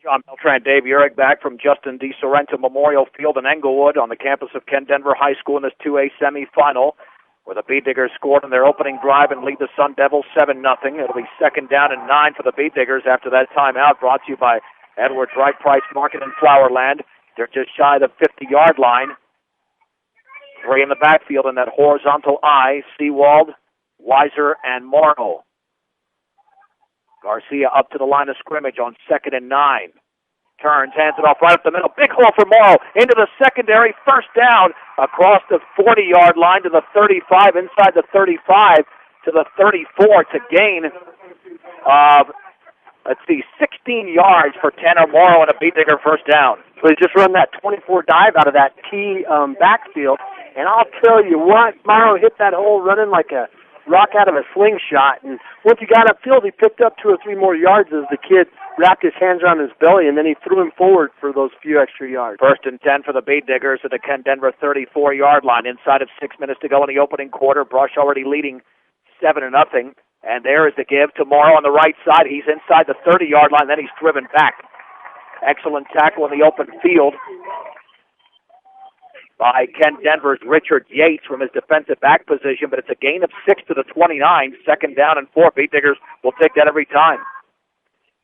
John Beltran, Dave Urich back from Justin D. Sorrento Memorial Field in Englewood on the campus of Ken Denver High School in this 2A semifinal, where the Bee Diggers scored on their opening drive and lead the Sun Devils 7-0. It'll be 2nd down and 9 for the Bee Diggers after that timeout, brought to you by Edwards Wright Price Market in Flowerland. They're just shy of the 50-yard line. 3 in the backfield in that horizontal I, Seawald, Weiser, and Morrow. Garcia up to the line of scrimmage on 2nd and 9. Turns, hands it off right up the middle. Big hole for Morrow into the secondary. 1st down across the 40-yard line to the 35, inside the 35 to the 34 to gain of, 16 yards for Tanner Morrow and a Bee Digger 1st down. So he just run that 24 dive out of that key backfield. And I'll tell you what, Morrow hit that hole running like a rock out of a slingshot. And once he got upfield, he picked up 2 or 3 more yards as the kid wrapped his hands around his belly, and then he threw him forward for those few extra yards. 1st and 10 for the Bee Diggers at the Ken Denver 34-yard line. Inside of 6 minutes to go in the opening quarter. Brush already leading 7-0. And there is the give to Morrow on the right side. He's inside the 30-yard line, then he's driven back. Excellent tackle in the open field by Ken Denver's Richard Yates from his defensive back position, but it's a gain of 6 to the 29. 2nd down and 4. Bee Diggers will take that every time.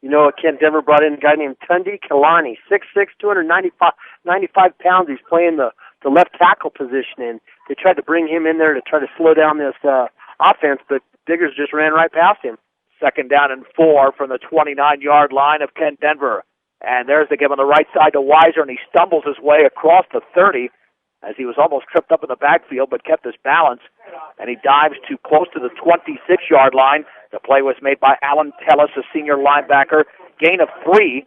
You know, Ken Denver brought in a guy named Tundi Kalani, 6'6", 295 pounds. He's playing the left tackle position, and they tried to bring him in there to try to slow down this offense, but Diggers just ran right past him. 2nd down and 4 from the 29-yard line of Ken Denver. And there's the give on the right side to Weiser, and he stumbles his way across the 30 as he was almost tripped up in the backfield but kept his balance. And he dives to close to the 26-yard line. The play was made by Alan Tellis, a senior linebacker. Gain of 3,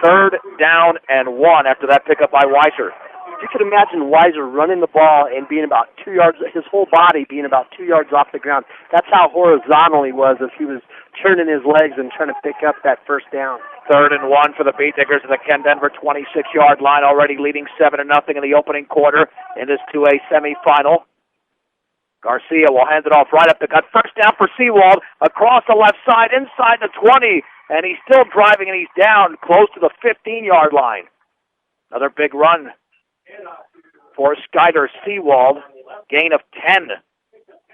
3rd down and 1 after that pickup by Weiser. You could imagine Weiser running the ball and being about 2 yards, his whole body being about 2 yards off the ground. That's how horizontal he was as he was turning his legs and trying to pick up that 1st down. 3rd and 1 for the Bee Diggers at the Ken Denver 26-yard line, already leading 7-0 in the opening quarter in this 2A semifinal. Garcia will hand it off right up the gut. 1st down for Seawald across the left side, inside the 20, and he's still driving, and he's down close to the 15-yard line. Another big run for Skyler Seawald. Gain of 10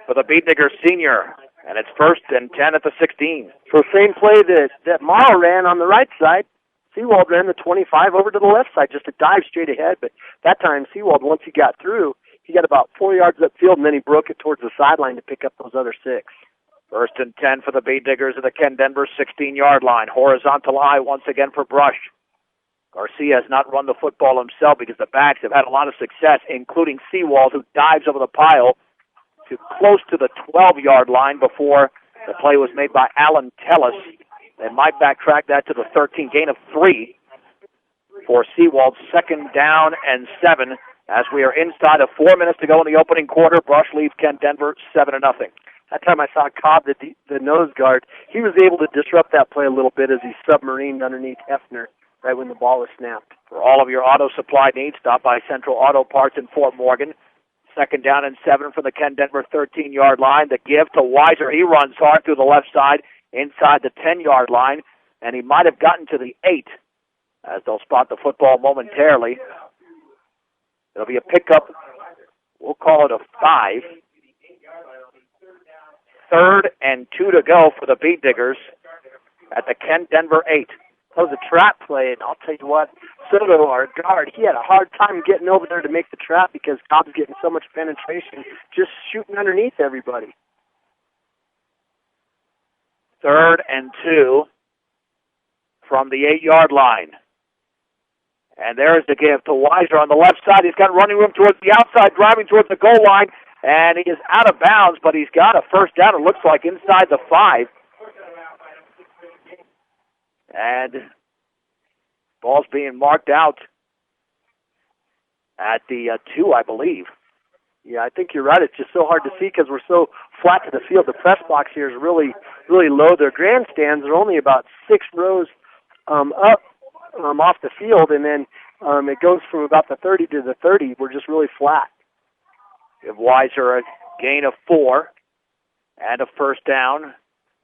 for the Bee Diggers senior. And it's 1st and 10 at the 16. So same play that Morrow ran on the right side. Seawald ran the 25 over to the left side just to dive straight ahead. But that time, Seawald, once he got through, he got about 4 yards upfield, and then he broke it towards the sideline to pick up those other 6. 1st and 10 for the Bee Diggers at the Ken Denver 16-yard line. Horizontal I once again for Brush. Garcia has not run the football himself because the backs have had a lot of success, including Seawald, who dives over the pile to close to the 12-yard line before the play was made by Alan Tellis. They might backtrack that to the 13, gain of 3 for Seawald. 2nd down and 7 as we are inside of 4 minutes to go in the opening quarter. Brush leads Ken Denver 7-0. That time I saw Cobb, the nose guard, he was able to disrupt that play a little bit as he submarined underneath Hefner right when the ball was snapped. For all of your auto supply needs, stop by Central Auto Parts in Fort Morgan. 2nd down and 7 from the Ken Denver 13-yard line. The give to Weiser. He runs hard through the left side inside the 10-yard line, and he might have gotten to the 8 as they'll spot the football momentarily. It'll be a pickup. We'll call it a 5. 3rd and 2 to go for the Bee Diggers at the Ken Denver 8. That was a trap play, and I'll tell you what, Soto, our guard, he had a hard time getting over there to make the trap because Cobb's getting so much penetration, just shooting underneath everybody. 3rd and 2 from the 8-yard line. And there's the give to Weiser on the left side. He's got running room towards the outside, driving towards the goal line, and he is out of bounds, but he's got a 1st down, it looks like, inside the 5. And ball's being marked out at the 2, I believe. Yeah, I think you're right. It's just so hard to see because we're so flat to the field. The press box here is really, really low. Their grandstands are only about 6 rows up off the field, and then it goes from about the 30 to the 30. We're just really flat. Give Weiser a gain of 4 and a 1st down.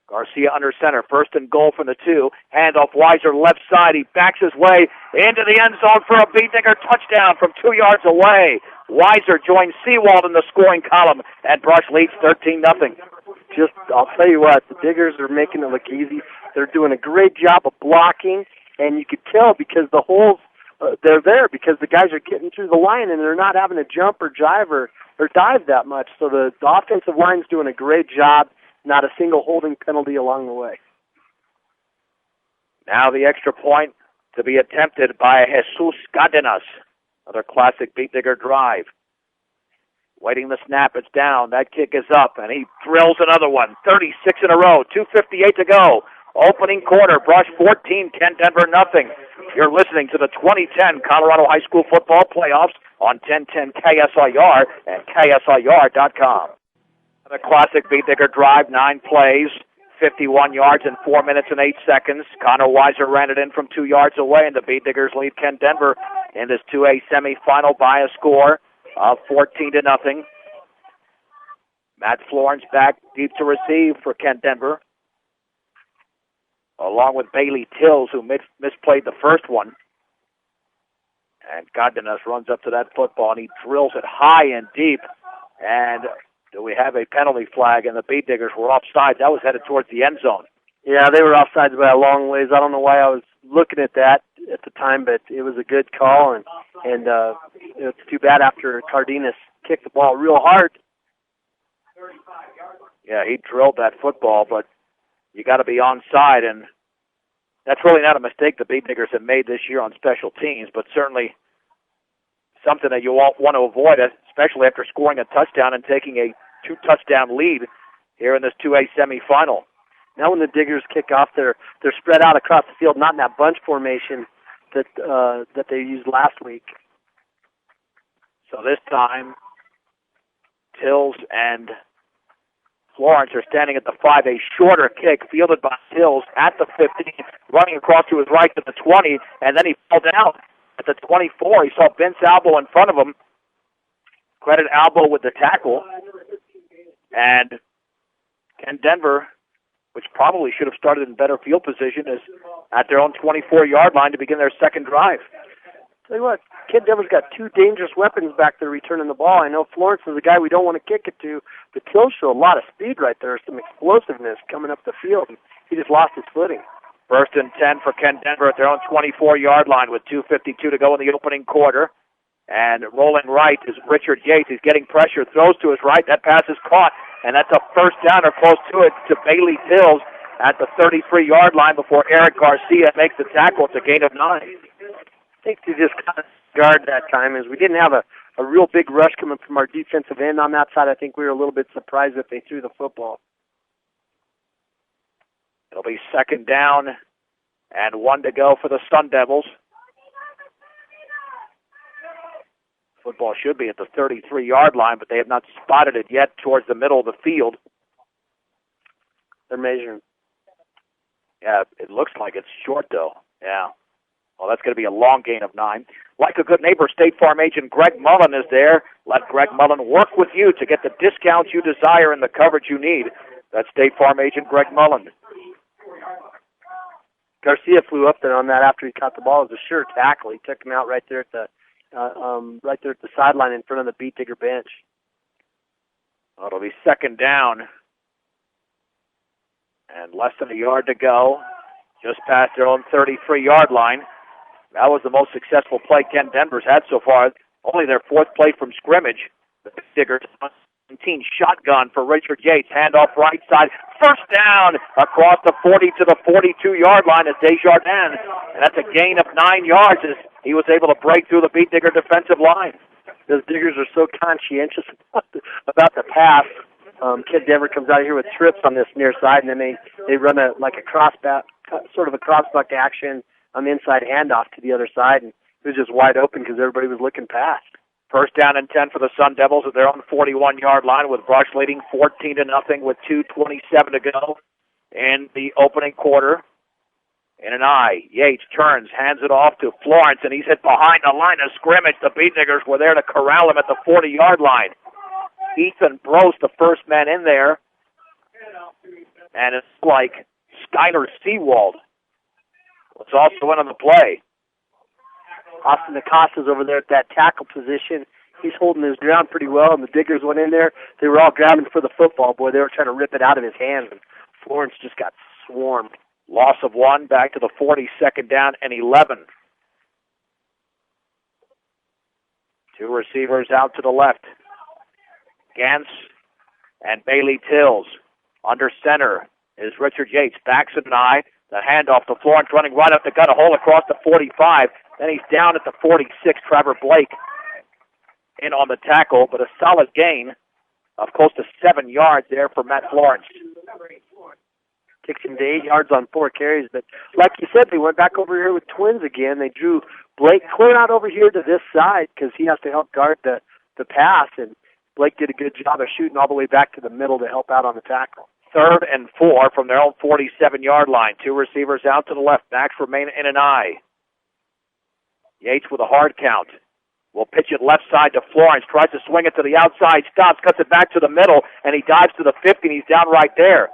Garcia under center, first and goal from the 2. Handoff Weiser left side. He backs his way into the end zone for a Beat Digger touchdown from 2 yards away. Weiser joins Seawald in the scoring column, and Brush leads 13-0. I'll tell you what, the Diggers are making it look easy. They're doing a great job of blocking, and you could tell because the holes, they're there because the guys are getting through the line, and they're not having to jump or jive or dive that much. So the offensive line's doing a great job. Not a single holding penalty along the way. Now the extra point to be attempted by Jesus Cardenas. Another classic Beat Digger drive. Waiting the snap, it's down. That kick is up, and he drills another one. 36 in a row, 2:58 to go. Opening quarter, Brush 14, Kent Denver nothing. You're listening to the 2010 Colorado High School Football Playoffs on 1010 KSIR and KSIR.com. The classic Beat Digger drive, 9 plays, 51 yards in 4 minutes and 8 seconds. Connor Weiser ran it in from 2 yards away, and the Beat Diggers lead Kent Denver in this 2A semifinal by a score of 14-0. Matt Florence back deep to receive for Kent Denver, along with Bailey Tills, who misplayed the first one. And Cardenas runs up to that football, and he drills it high and deep. And do we have a penalty flag? And the Beat Diggers were offside. That was headed towards the end zone. Yeah, they were offsides by a long ways. I don't know why I was looking at that at the time, but it was a good call, and it's too bad after Cardenas kicked the ball real hard. Yeah, he drilled that football, but you got to be onside, and that's really not a mistake the Beat Diggers have made this year on special teams, but certainly something that you won't want to avoid, especially after scoring a touchdown and taking a 2-touchdown lead here in this 2A semifinal. Now when the Diggers kick off, they're spread out across the field, not in that bunch formation that they used last week. So this time, Tills and Florence are standing at the 5, a shorter kick fielded by Tills at the 15, running across to his right to the 20, and then he fell down at the 24. He saw Vince Albo in front of him. Credit Albo with the tackle. And Kent Denver, which probably should have started in better field position, is at their own 24-yard line to begin their second drive. Tell you what, Kent Denver's got 2 dangerous weapons back there returning the ball. I know Florence is a guy we don't want to kick it to, but Tills show a lot of speed right there, some explosiveness coming up the field. He just lost his footing. First and 10 for Kent Denver at their own 24-yard line with 2:52 to go in the opening quarter. And rolling right is Richard Yates. He's getting pressure, throws to his right. That pass is caught, and that's a first down or close to it to Bailey Tills at the 33-yard line before Eric Garcia makes the tackle. It's a gain of 9. I think they just kind of guard that time as we didn't have a real big rush coming from our defensive end on that side. I think we were a little bit surprised that they threw the football. It'll be second down and 1 to go for the Sun Devils. Football should be at the 33-yard line, but they have not spotted it yet towards the middle of the field. They're measuring. Yeah, it looks like it's short, though. Yeah. Well, that's going to be a long gain of 9. Like a good neighbor, State Farm agent Greg Mullen is there. Let Greg Mullen work with you to get the discounts you desire and the coverage you need. That's State Farm agent Greg Mullen. Garcia flew up there on that after he caught the ball. It was a sure tackle. He took him out right there at the sideline in front of the Beat Digger bench. Well, it'll be second down and less than a yard to go, just past their own 33-yard line. That was the most successful play Kent Denver's had so far. Only their 4th play from scrimmage. The Beat Diggers 17 shotgun for Richard Yates. Handoff right side. First down across the 40 to the 42-yard line is Desjardins. And that's a gain of 9 yards as he was able to break through the Beat Digger defensive line. Those Diggers are so conscientious about the pass. Kent Denver comes out here with trips on this near side, and then they run a sort of a crossbuck action on the inside handoff to the other side, and it was just wide open because everybody was looking past. First down and 10 for the Sun Devils at their own 41-yard line with Brush leading 14-0 with 2:27 to go in the opening quarter. In an eye, Yates turns, hands it off to Florence, and he's hit behind the line of scrimmage. The Beat Diggers were there to corral him at the 40-yard line. Ethan Brose, the first man in there. And it's like Skyler Seawald was also in on the play. Austin Acosta's over there at that tackle position. He's holding his ground pretty well, and the Diggers went in there. They were all grabbing for the football. Boy, they were trying to rip it out of his hands, and Florence just got swarmed. Loss of 1, back to the 42nd down and 11. 2 receivers out to the left. Gantz and Bailey Tills. Under center is Richard Yates. Backs an eye. The handoff to Florence, running right up the gut, a hole across the 45. Then he's down at the 46. Trevor Blake in on the tackle, but a solid gain of close to 7 yards there for Matt Florence. Takes him to 8 yards on 4 carries, but like you said, they went back over here with twins again. They drew Blake clear out over here to this side because he has to help guard the pass, and Blake did a good job of shooting all the way back to the middle to help out on the tackle. 3rd and 4 from their own 47-yard line. 2 receivers out to the left. Backs remain in an eye. Yates with a hard count. Will pitch it left side to Florence. Tries to swing it to the outside. Stops. Cuts it back to the middle. And he dives to the 50, and he's down right there.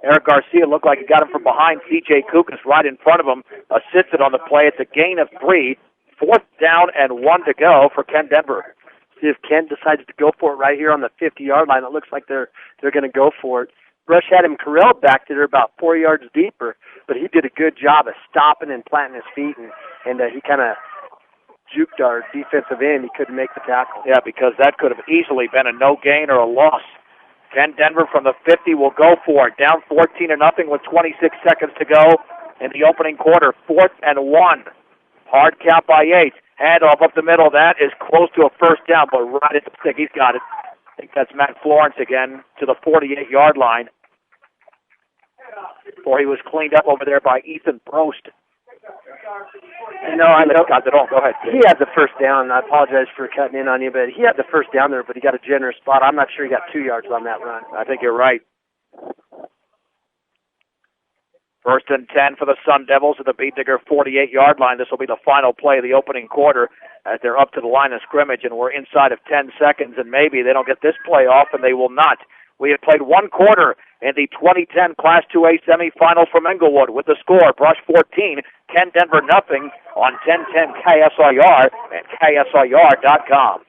Eric Garcia looked like he got him from behind. C.J. Kukas right in front of him. Assisted on the play. It's a gain of 3. 4th down and 1 to go for Ken Denver. See if Ken decides to go for it right here on the 50-yard line. It looks like they're going to go for it. Brush had him corralled back there about 4 yards deeper, but he did a good job of stopping and planting his feet, and he kind of juked our defensive end. He couldn't make the tackle. Yeah, because that could have easily been a no gain or a loss. Ken Denver from the 50 will go for it. Down 14-0 with 26 seconds to go in the opening quarter. 4th and 1. Hard count by Yates. Handoff up the middle. That is close to a first down, but right at the stick. He's got it. I think that's Matt Florence again to the 48-yard line. Before he was cleaned up over there by Ethan Prost. No, I know. Go ahead. He had the first down. I apologize for cutting in on you, but he had the first down there, but he got a generous spot. I'm not sure he got 2 yards on that run. I think you're right. 1st and 10 for the Sun Devils at the Beet Digger 48-yard line. This will be the final play of the opening quarter as they're up to the line of scrimmage, and we're inside of 10 seconds, and maybe they don't get this play off, and they will not. We have played 1 quarter in the 2010 Class 2A semifinals from Englewood with the score, Brush 14, Ken Denver nothing on 1010 KSIR and KSIR.com.